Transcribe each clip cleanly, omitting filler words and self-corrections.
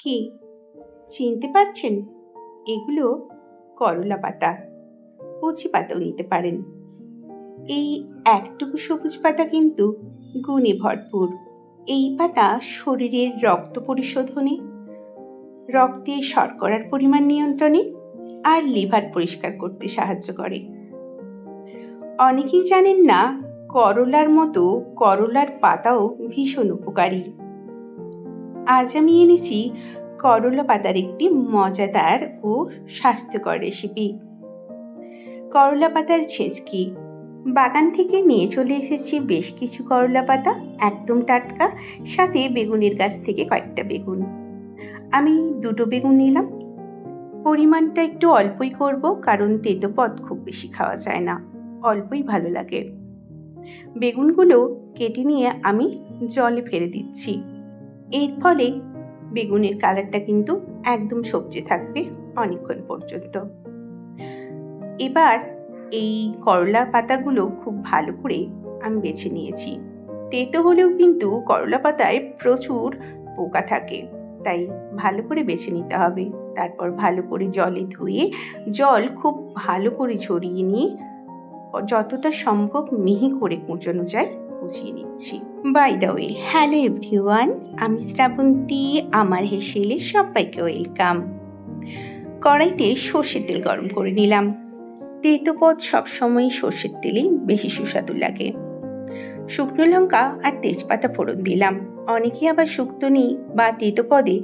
কি চিনতে পারছেন? এগুলো করলা পাতা, কচি পাতাও নিতে পারেন। এই একটুকু সবুজ পাতা কিন্তু গুণে ভরপুর। এই পাতা শরীরের রক্ত পরিশোধনে, রক্তে শর্করার পরিমাণ নিয়ন্ত্রণে আর লিভার পরিষ্কার করতে সাহায্য করে। অনেকেই জানেন না করলার মতো করলার পাতাও ভীষণ উপকারী। আজ আমি এনেছি করলা পাতার একটি মজাদার ও স্বাস্থ্যকর রেসিপি। করলা পাতার ছেঁচকি। বাগান থেকে নিয়ে চলে এসেছি বেশ কিছু করলা পাতা, একদম টাটকা, সাথে বেগুনের গাছ থেকে কয়েকটা বেগুন। আমি 2টো বেগুন নিলাম। পরিমাণটা একটু অল্পই করব, কারণ তেতো পদ খুব বেশি খাওয়া যায় না, অল্পই ভালো লাগে। বেগুনগুলো কেটে নিয়ে আমি জলে ফেলে দিচ্ছি। এর ফলে বেগুনের কালারটা কিন্তু একদম সবজি থাকবে অনেকক্ষণ পর্যন্ত। এবার এই করলা পাতাগুলো খুব ভালো করে আমি বেছে নিয়েছি। তেতো হলেও কিন্তু করলা পাতায় প্রচুর পোকা থাকে, তাই ভালো করে বেছে নিতে হবে। তারপর ভালো করে জলে ধুয়ে জল খুব ভালো করে ঝরিয়ে নিয়ে যতটা সম্ভব মিহি করে কুচোনো যায় কুচিয়ে নিচ্ছি। By the way, hello everyone, আমি শ্রাবন্তী। আমার হেসেলে সবাইকে ওয়েলকাম। কড়াইতে সর্ষের তেল গরম করে নিলাম। তেতো পদ সবসময় সর্ষের তেলেই বেশি সুস্বাদু লাগে। শুকনো লঙ্কা আর তেজপাতা ফোড়ন দিলাম। অনেকে আবার শুক্তনি বা তেতো পদে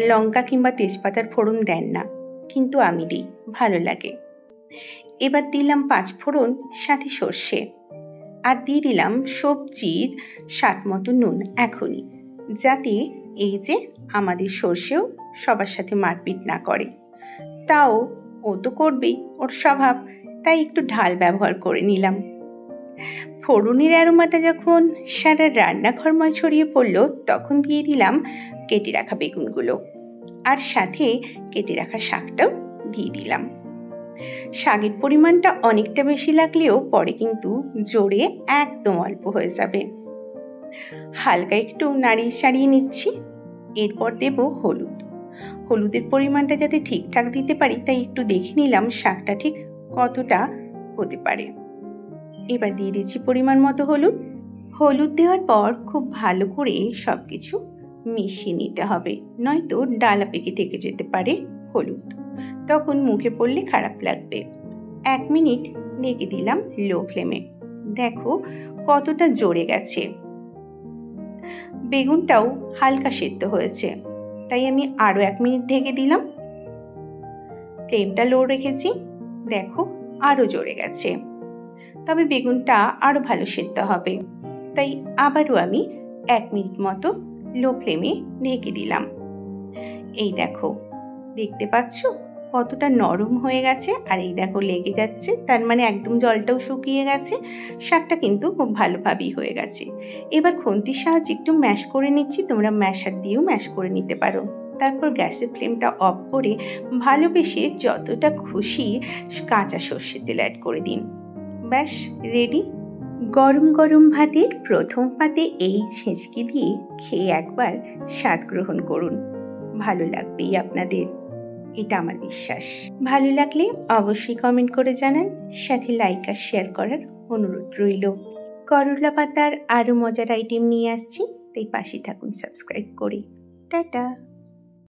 লঙ্কা কিংবা তেজপাতার ফোড়ন দেন না, কিন্তু আমি দিই, ভালো লাগে। এবার দিলাম 5 ফোড়ন, সাথে সর্ষে, আর দিয়ে দিলাম সবজির স্বাদ মতো নুন এখনই, যাতে এই যে আমাদের সর্ষেও সবার সাথে মারপিট না করে। তাও ও তো করবেই, ওর স্বভাব, তাই একটু ঢাল ব্যবহার করে নিলাম। ফোড়নের অ্যারোমাটা যখন সারা রান্নাঘরময় ছড়িয়ে পড়লো, তখন দিয়ে দিলাম কেটে রাখা বেগুনগুলো, আর সাথে কেটে রাখা শাকটাও দিয়ে দিলাম। শাকের পরিমাণটা অনেকটা বেশি লাগলেও পরে কিন্তু জোরে একদম অল্প হয়ে যাবে। হালকা একটু নাড়িয়ে চাড়িয়ে নিচ্ছি। এরপর দেব হলুদ। হলুদের পরিমাণটা যাতে ঠিকঠাক দিতে পারি, তাই একটু দেখে নিলাম শাকটা ঠিক কতটা হতে পারে। এবার দিয়ে দিচ্ছি পরিমাণ মতো হলুদ। হলুদ দেওয়ার পর খুব ভালো করে সবকিছু মিশিয়ে নিতে হবে, নয়তো ডালা পেকে থেকে যেতে পারে হলুদ, তখন মুখে পড়লে খারাপ লাগবে। 1 মিনিট ঢেকে দিলাম লো ফ্লেমে। দেখো কতটা জোরে গেছে। বেগুনটাও হালকা সেদ্ধ হয়েছে, তাই আমি আরো 1 মিনিট ঢেকে দিলাম। ফ্লেমটা লো রেখেছি, দেখো আরো জোরে গেছে। তবে বেগুনটা আরো ভালো সেদ্ধ হবে, তাই আবারও আমি 1 মিনিট মতো লো ফ্লেমে ঢেকে দিলাম। এই দেখো, দেখতে পাচ্ছ কতটা নরম হয়ে গেছে, আর এই দেখো লেগে যাচ্ছে, তার মানে একদম জলটাও শুকিয়ে গেছে। শাকটা কিন্তু খুব ভালোভাবেই হয়ে গেছে। এবার খুন্তির সাহায্যে একটু ম্যাশ করে নিচ্ছি, তোমরা ম্যাশার দিয়েও ম্যাশ করে নিতে পারো। তারপর গ্যাসের ফ্লেমটা অফ করে ভালোবেসে যতটা খুশি কাঁচা সর্ষের তেল অ্যাড করে দিন। ব্যাস রেডি। গরম গরম ভাতের প্রথম পাতে এই ছেঁচকি দিয়ে খেয়ে একবার স্বাদ গ্রহণ করুন, ভালো লাগবেই আপনাদের, এটা আমার বিশ্বাস। ভালো লাগলে অবশ্যই কমেন্ট করে জানান, সাথে লাইক আর শেয়ার করার অনুরোধ রইল। করলা পাতার আরো মজার আইটেম নিয়ে আসছি, তাই পাশে থাকুন সাবস্ক্রাইব করে। টাটা।